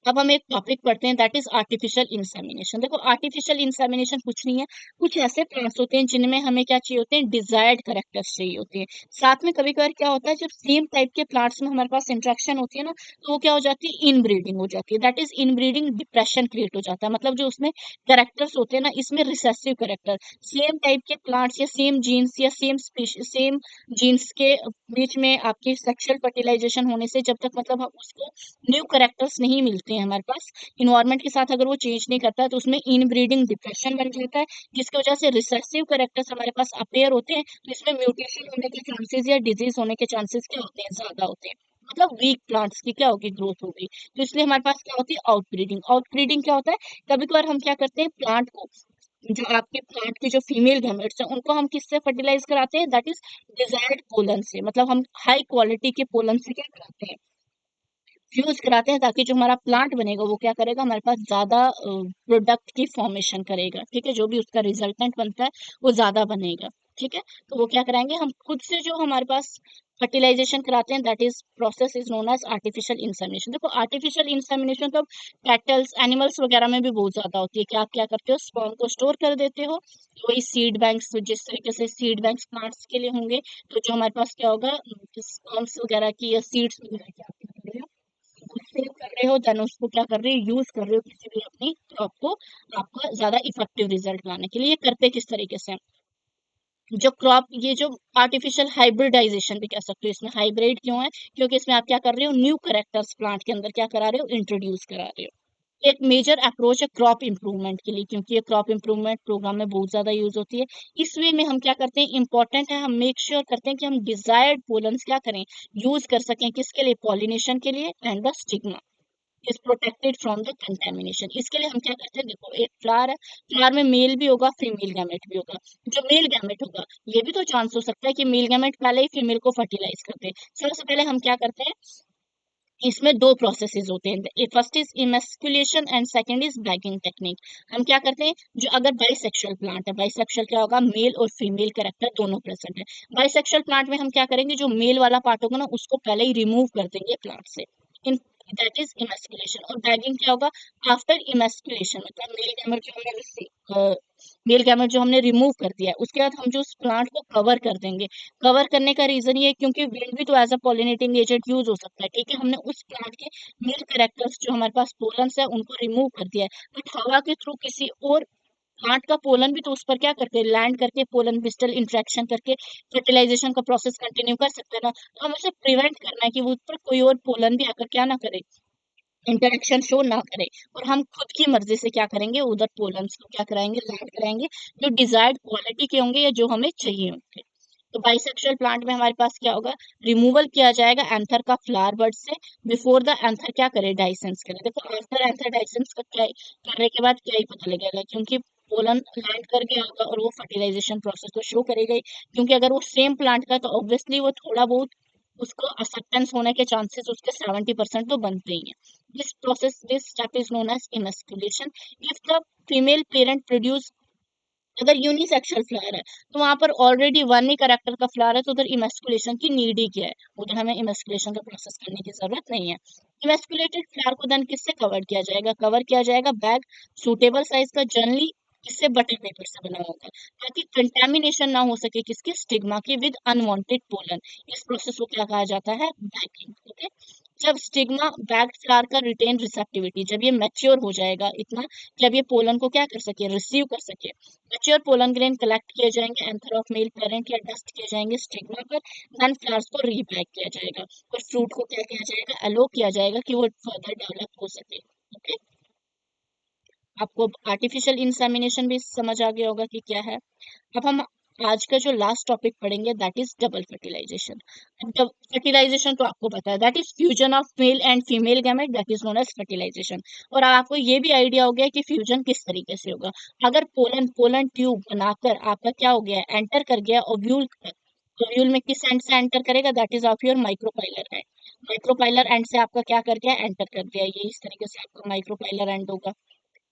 अब हम एक टॉपिक पढ़ते हैं, दैट इज आर्टिफिशियल इंसेमिनेशन। देखो आर्टिफिशियल इंसेमिनेशन कुछ नहीं है, कुछ ऐसे प्लांट्स होते हैं जिनमें हमें क्या चाहिए होते हैं, डिजायर्ड करेक्टर्स चाहिए होते हैं। साथ में कभी कभार क्या होता है, जब सेम टाइप के प्लांट्स में हमारे पास इंट्रैक्शन होती है ना, तो वो क्या हो जाती है, इनब्रीडिंग हो जाती है। That is inbreeding depression create हो जाता है, मतलब जो उसमें करेक्टर्स होते हैं ना, इसमें रिसेसिव करेक्टर, सेम टाइप के प्लांट्स या सेम जीन्स या सेम जीन्स के बीच में आपकी सेक्सुअल फर्टिलाइजेशन होने से जब तक मतलब हम उसको न्यू करेक्टर्स नहीं मिलते हैं हमारे पास, इन्वायरमेंट के साथ अगर वो चेंज नहीं करता है, तो उसमें इनब्रीडिंग डिप्रेशन बन जाता है, जिसकी वजह से रिसेसिव करेक्टर्स हमारे पास अपेयर होते हैं, तो इसमें म्यूटेशन होने के चांसेस या डिजीज होने के चांसेस क्या होते हैं, ज्यादा होते हैं। मतलब वीक प्लांट्स की क्या होगी, ग्रोथ होगी। तो इसलिए हमारे पास क्या होती है, आउटब्रीडिंग। आउटब्रीडिंग क्या होता है, कभी कभार हम क्या करते हैं, प्लांट को, जो आपके प्लांट की जो फीमेल गैमेट्स हैं उनको हम किससे फर्टिलाइज कराते हैं, दैट इज डिजायर्ड पोलन से। मतलब हम हाई क्वालिटी के पोलन से क्या कराते हैं, फ्यूज कराते हैं, ताकि जो हमारा प्लांट बनेगा वो क्या करेगा, हमारे पास ज्यादा प्रोडक्ट की फॉर्मेशन करेगा, ठीक है, जो भी उसका रिजल्टेंट बनता है वो ज्यादा बनेगा, ठीक है। तो वो क्या कराएंगे, हम खुद से जो हमारे पास फर्टिलाइजेशन कराते हैं, that is process is known as artificial insemination. देखो आर्टिफिशियल इंसेमिनेशन तो कैटल्स एनिमल्स वगैरह में भी बहुत ज्यादा होती है, कि आप क्या करते हो, स्पर्म को स्टोर कर देते हो, वही सीड बैंक्स, जिस तरीके से सीड बैंक्स प्लांट्स के लिए होंगे, तो जो हमारे पास क्या होगा, स्पर्म्स वगैरह की या सीड्स वगैरह की सेव कर रहे हो, देन उसको क्या कर रहे हो, यूज कर रहे हो किसी भी अपनी क्रॉप को आपका ज्यादा इफेक्टिव रिजल्ट लाने के लिए। ये करते किस तरीके से, जो क्रॉप, ये जो आर्टिफिशियल हाइब्रिडाइजेशन भी कह सकते हो, इसमें हाइब्रिड क्यों है, क्योंकि इसमें आप क्या कर रहे हो, न्यू करेक्टर्स प्लांट के अंदर क्या करा रहे हो, इंट्रोड्यूस करा रहे हो। एक मेजर अप्रोच है क्रॉप इंप्रूवमेंट के लिए, क्योंकि ये क्रॉप इंप्रूवमेंट प्रोग्राम में बहुत ज्यादा यूज होती है। इस वे में हम क्या करते हैं, इंपॉर्टेंट है, हम मेक श्योर करते हैं कि हम डिजायर्ड पोलन्स क्या करें, यूज कर सकें, किसके लिए, पॉलिनेशन के लिए, and the stigma is protected from the contamination. इसके लिए हम क्या करते हैं, देखो एक फ्लावर है, फ्लावर में मेल भी होगा, फीमेल गैमेट भी होगा। जो मेल गैमेट होगा, ये भी तो चांस हो सकता है कि मेल गैमेट पहले ही फीमेल को फर्टिलाइज करते हैं। सबसे पहले हम क्या करते हैं, इसमें दो प्रोसेसेस होते हैं, first is emasculation and second is bagging technique. हम क्या करते हैं, जो अगर बाइसेक्सुअल प्लांट है, बाइसेक्सुअल क्या होगा, मेल और फीमेल कैरेक्टर दोनों प्रेजेंट है। बाइसेक्सुअल प्लांट में हम क्या करेंगे, जो मेल वाला पार्ट होगा ना, उसको पहले ही रिमूव कर देंगे प्लांट से, इन दैट इज इमेस्कुलेशन। और बैगिंग क्या होगा, आफ्टर इमेस्कुलेशन, मतलब मेल गैमेट जो हमने रिमूव कर दिया है, उसके बाद हम जो उस प्लांट को कवर कर देंगे। कवर करने का रीजन ये है क्योंकि विंड भी तो as a pollinating agent use हो सकता है, ठीक है। हमने उस प्लांट के मेल कैरेक्टर्स जो हमारे पास पोलन्स है उनको रिमूव कर दिया है, बट हवा के थ्रू किसी और प्लांट का पोलन भी तो उस पर क्या करके लैंड करके पोलन पिस्टल इंटरेक्शन करके फर्टिलाइजेशन का प्रोसेस कंटिन्यू कर सकते हैं ना। तो हमें उसे प्रिवेंट करना है कि वो उस पर कोई और पोलन भी आकर क्या ना करे, इंटरेक्शन शो ना करे, और हम खुद की मर्जी से क्या करेंगे, उधर पोलम्स को क्या कराएंगे, लैंड कराएंगे, जो डिजायर्ड क्वालिटी के होंगे या जो हमें चाहिए होंगे। तो बाइसेक्सुअल प्लांट में हमारे पास क्या होगा, रिमूवल किया जाएगा एंथर का फ्लावर बड से, बिफोर द एंथर क्या करे, डाइसेंस करे। देखो आफ्टर एंथर डाइसेंस का क्या करने के बाद क्या ही पता लगेगा, क्योंकि पोलन लैंड कर गया होगा और वो फर्टिलाइजेशन प्रोसेस को शो करेगा ही। क्योंकि अगर वो सेम प्लांट का है, तो ऑब्वियसली वो थोड़ा बहुत उसको एक्सेप्टेंस होने के चांसेस उसके 70% तो बनते ही हैं। This step is known as emasculation. If the female parent produce, अगर यूनिसेक्सुअल फ्लावर है तो वहां पर ऑलरेडी वन ही करेक्टर का फ्लावर है, तो उधर इमेस्कुलेशन की नीड ही क्या है, उधर हमें इमेस्कुलेशन का प्रोसेस करने की जरूरत नहीं है। इमेस्कुलेटेड फ्लावर को देन किससे कवर किया जाएगा, कवर किया जाएगा बैग सूटेबल साइज का, जनरली इससे बटर पेपर से बना होगा, ताकि कंटेमिनेशन ना हो सके किसके, स्टिग्मा के विद अनवांटेड पोलन। इस प्रोसेस को क्या कहा जाता है, बैगिंग। ओके, जब स्टिग्मा बैग्ड फ्लावर का रिटेन रिसेप्टिविटी, जब ये मैच्योर हो जाएगा इतना, जब ये पोलन को क्या कर सके, रिसीव कर सके, मैच्योर पोलन ग्रेन कलेक्ट किए जाएंगे एंथर ऑफ मेल पेरेंट या डस्ट किए जाएंगे स्टिग्मा पर, देन फ्लावर्स को रीपैक किया जाएगा और फ्रूट को क्या किया जाएगा, अलो किया जाएगा कि वो फर्दर डेवलप हो सके। ओके, आपको आर्टिफिशियल इंसेमिनेशन भी समझ आ गया होगा कि क्या है। अब हम आज का जो लास्ट टॉपिक पढ़ेंगे दैट इज डबल फर्टिलाइजेशन। अब फर्टिलाइजेशन तो आपको पता है, that is fusion of male and female gamete, that is known as fertilization. और अब आपको ये भी आइडिया हो गया कि फ्यूजन किस तरीके से होगा। अगर पोलन पोलन ट्यूब बनाकर आपका क्या हो गया, एंटर कर गया ओव्यूल, ओव्यूल में किस एंड से एंटर करेगा, that is of your micropylar and. Micropylar and से आपका क्या कर गया, एंटर कर दिया, ये इस तरीके से आपका माइक्रोपाइलर एंड होगा।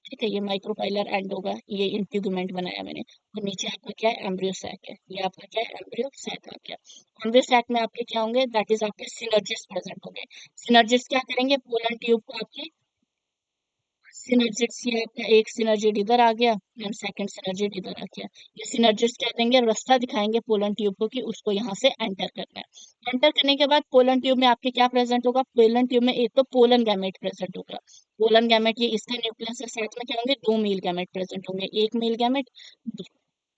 ठीक है, ये माइक्रोपाइलर एंड होगा, ये इंटीगुमेंट बनाया मैंने। और नीचे आपका क्या है, एम्ब्रियो सैक है, ये आपका क्या है, एम्ब्रियो सैक आ गया। एम्ब्रियो सैक में आपके क्या होंगे, दैट इज आपके सिनर्जिस्ट प्रेजेंट होंगे। सिनर्जिस्ट क्या करेंगे, पोलन ट्यूब को आपकी सिनर्जिस्ट, ये आपका एक सिनर्जिड इधर आ गया एंड सेकंड सिनर्जिड इधर आ गया। ये सिनर्जिस्ट क्या देंगे, रास्ता दिखाएंगे पोलन ट्यूब को कि उसको यहाँ से एंटर करना है। एंटर करने के बाद पोलन ट्यूब में आपके क्या प्रेजेंट होगा, पोलन ट्यूब में एक तो पोलन गैमेट प्रेजेंट होगा। पोलन गैमेट ये इसका न्यूक्लियस के साथ में क्या होंगे, दो मेल गैमेट प्रेजेंट होंगे, एक मेल गैमेट,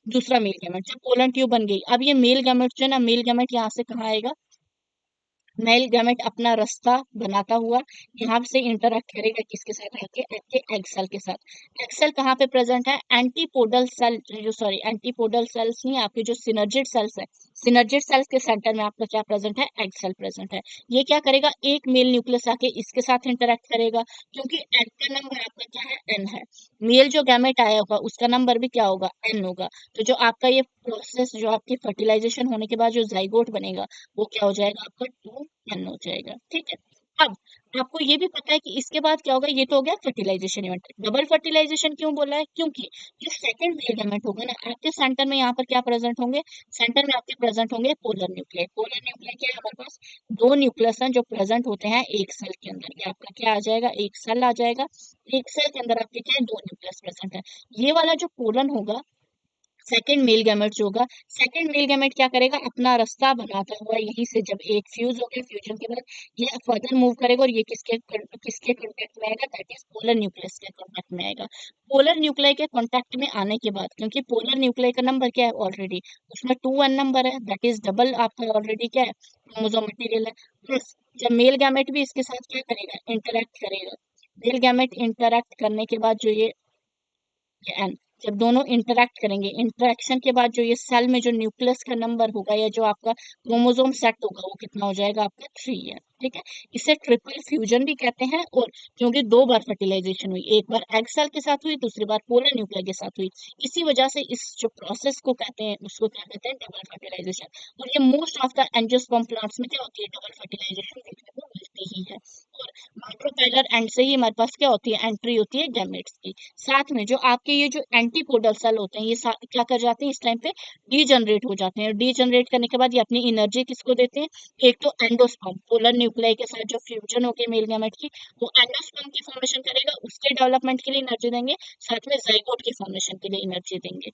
दूसरा मेल गैमेट। जब पोलन ट्यूब बन गई, अब ये मेल गैमेट जो है ना, मेल गैमेट यहाँ से कहाँ आएगा, मेल गैमेट अपना रास्ता बनाता हुआ यहाँ से इंटरेक्ट करेगा किसके साथ, आके आपके एग सेल के साथ। एग सेल कहाँ पे प्रेजेंट है, एंटीपोडल सेल, जो सॉरी एंटीपोडल सेल्स नहीं, आपके जो सिनर्जिड सेल्स है, सिनर्जिड सेल्स के सेंटर में आपका क्या प्रेजेंट है, एग सेल प्रेजेंट है। ये क्या करेगा, एक मेल न्यूक्लियस आके इसके साथ इंटरेक्ट करेगा, क्योंकि एग का नंबर आपका क्या है, एन है। मेल जो गैमेट आया होगा उसका नंबर भी क्या होगा, एन होगा। तो जो आपका ये प्रोसेस, जो आपकी फर्टिलाइजेशन होने के बाद जो जाइगोट बनेगा, वो क्या हो जाएगा, आपका 2n हो जाएगा। ठीक है, अब आपको ये भी पता है कि इसके बाद क्या होगा, ये तो हो गया फर्टिलाइजेशन इवेंट। डबल फर्टिलाइजेशन क्यों बोला है, क्योंकि जो सेकंड मेल गैमेट होगा ना, आपके सेंटर में यहाँ पर क्या प्रेजेंट होंगे, सेंटर में आपके प्रेजेंट होंगे पोलर न्यूक्लियर। पोलर न्यूक्लियर क्या है हमारे पास, दो न्यूक्लियस हैं जो प्रेजेंट होते हैं एक सेल के अंदर। ये आपका क्या आ जाएगा, एक सेल आ जाएगा, एक सेल के अंदर आपके क्या है, दो न्यूक्लियस प्रेजेंट है। ये वाला जो पोलन होगा, सेकंड मेल गैमेट जो होगा, सेकंड मेल गैमेट क्या करेगा, अपना रास्ता बनाता हुआ यहीं से जब एक फ्यूज हो गया, फ्यूजन के बाद ये फर्दर मूव करेगा और ये किसके कांटेक्ट में आएगा, दैट इज पोलर न्यूक्लियस के कांटेक्ट में आएगा। पोलर न्यूक्लियाई के कांटेक्ट में आने के बाद, क्योंकि पोलर न्यूक्लियाई का नंबर क्या है ऑलरेडी, उसमें 2 1 नंबर है, दैट इज डबल आपका ऑलरेडी क्या है, क्रोमोसोम मटेरियल है। प्लस जब मेल गैमेट भी इसके साथ क्या करेगा, इंटरेक्ट करेगा। मेल गैमेट इंटरेक्ट करने के बाद जो ये एन, जब दोनों इंटरेक्ट करेंगे, इंटरेक्शन के बाद जो ये सेल में जो न्यूक्लियस का नंबर होगा या जो आपका क्रोमोसोम सेट होगा वो कितना हो जाएगा, आपका 3 है। ठीक है, इसे ट्रिपल फ्यूजन भी कहते हैं। और क्योंकि 2 बार फर्टिलाइजेशन हुई, एक बार एग सेल के साथ हुई, दूसरी बार पोलर न्यूक्लियर के साथ हुई, इसी वजह से इस जो प्रोसेस को कहते हैं उसको क्या कहते हैं, डबल फर्टिलाइजेशन। और ये most of the angiosperm plants में क्या होती है, डबल फर्टिलाइजेशन देखने को मिलती ही है। और माइक्रोपाइलर एंड से ही हमारे पास क्या होती है, एंट्री होती है गैमेट्स की। साथ में जो आपके ये जो एंटीपोडल सेल होते हैं, ये क्या कर जाते हैं इस टाइम पे, डीजनरेट हो जाते हैं। डीजनरेट करने के बाद ये अपनी एनर्जी किसको देते हैं, एक तो एंडोस्पर्म, पोलर न्यूक्लियाई के साथ जो फ्यूजन होके मेल गैमेट की, वो एंडोस्पर्म की फॉर्मेशन करेगा, उसके डेवलपमेंट के लिए एनर्जी देंगे, साथ में जाइगोट की फॉर्मेशन के लिए एनर्जी देंगे।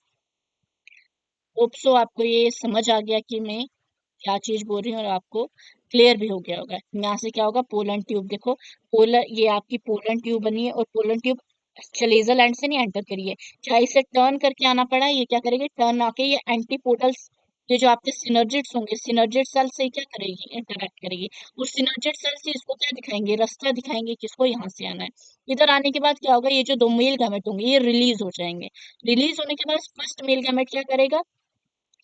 होप सो आपको ये समझ आ गया कि मैं क्या चीज बोल रही हूँ, और आपको क्लियर भी हो गया होगा। यहाँ से क्या होगा, पोलन ट्यूब देखो, पोलर ये आपकी पोलन ट्यूब बनी है, और पोलन ट्यूब चलेजल एंड से नहीं एंटर करी है, चाहे इसे टर्न करके आना पड़ा है, ये क्या करेगी, टर्न आके ये एंटीपोडल्स, ये जो आपके सिनर्जिड्स होंगे, सिनर्जिड सेल से क्या करेगी, इंटरेक्ट करेगी। और सिनर्जिड सेल से इसको क्या दिखाएंगे, रास्ता दिखाएंगे, किसको, यहाँ से आना है। इधर आने के बाद क्या होगा, ये जो 2 मेल गैमेट होंगे ये रिलीज हो जाएंगे। रिलीज होने के बाद फर्स्ट मेल गैमेट क्या करेगा,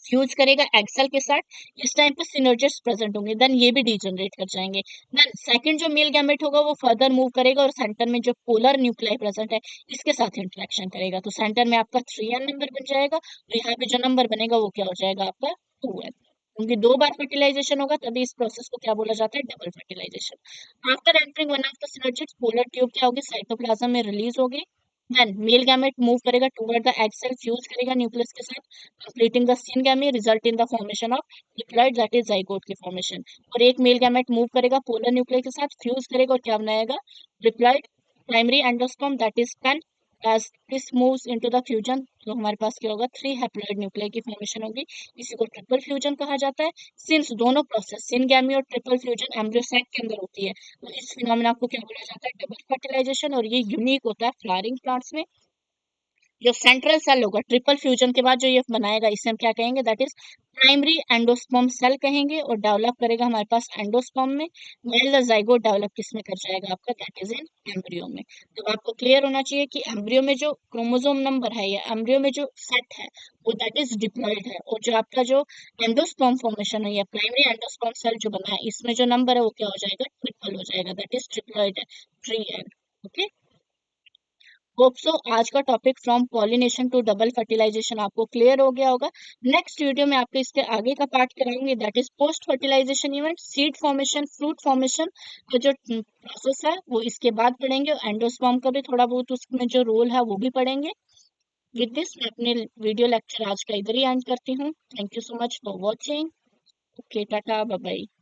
फ्यूज करेगा एक्सेल के साथ, इस टाइम पे सिनर्जिड्स प्रेजेंट होंगे, देन ये भी डीजनरेट कर जाएंगे। देन सेकंड जो मेल गैमेट होगा वो फर्दर मूव करेगा और सेंटर में जो पोलर न्यूक्लियाई प्रेजेंट है इसके साथ इंटरेक्शन करेगा, तो सेंटर में आपका 3 n नंबर बन जाएगा, और यहाँ पे जो नंबर बनेगा वो क्या हो जाएगा, आपका 2 n। क्योंकि 2 बार फर्टिलाइजेशन होगा तभी इस प्रोसेस को क्या बोला जाता है, double fertilization. After entering one of the synergids, polar tube क्या होगी, साइटोप्लाज्म में रिलीज होगी। देन मेल गैमेट मूव करेगा toward the egg cell, fuse करेगा न्यूक्लियस के साथ, completing the syngamy result in the formation of diploid, that is zygote की formation। और एक मेल गैमेट मूव करेगा पोलर न्यूक्लियर के साथ, फ्यूज करेगा और क्या बनाएगा, diploid primary endosperm, that is PEN. as this moves into the fusion, तो हमारे पास क्या होगा, 3 हैप्लॉइड न्यूक्लियर की फॉर्मेशन होगी, इसी को ट्रिपल फ्यूजन कहा जाता है। सिंस दोनों प्रोसेस सिनगैमी और ट्रिपल फ्यूजन एम्ब्रियो सैक के अंदर होती है, तो इस फिनोमेना को क्या बोला जाता है, डबल फर्टिलाइजेशन। और ये यूनिक होता है फ्लावरिंग प्लांट्स में। जो सेंट्रल सेल होगा ट्रिपल फ्यूजन के बाद जो ये बनाएगा, इसे हम क्या कहेंगे, that is primary endosperm cell कहेंगे, और डेवलप करेगा हमारे पास एंडोस्पर्म में। वेल द जाइगोट डेवलप किस में कर जाएगा, आपका दैट इज इन एम्ब्रियो में। तो आपको क्लियर होना चाहिए कि एम्ब्रियो में जो क्रोमोसोम नंबर है या एम्ब्रियो में जो सेट है वो दैट इज डिप्लॉइड है, और जो आपका जो एंडोस्पर्म फॉर्मेशन है या प्राइमरी एंडोस्पर्म सेल जो बना है, इसमें जो नंबर है वो क्या हो जाएगा, ट्रिपल हो जाएगा, दैट इज ट्रिप्लॉइड है, 3n। ओके, होप सो आज का topic from pollination to double fertilization आपको क्लियर हो गया होगा। नेक्स्ट वीडियो में आपको इसके आगे का पार्ट कराएंगे, that is post fertilization event, seed formation, fruit formation का जो प्रोसेस है वो इसके बाद पढ़ेंगे। एंडोस्पर्म का भी थोड़ा बहुत उसमें जो रोल है वो भी पढ़ेंगे। विद दिस मैं अपने वीडियो लेक्चर आज का इधर ही एंड करती हूँ। Thank you so much for watching. Okay, tata, bye bye.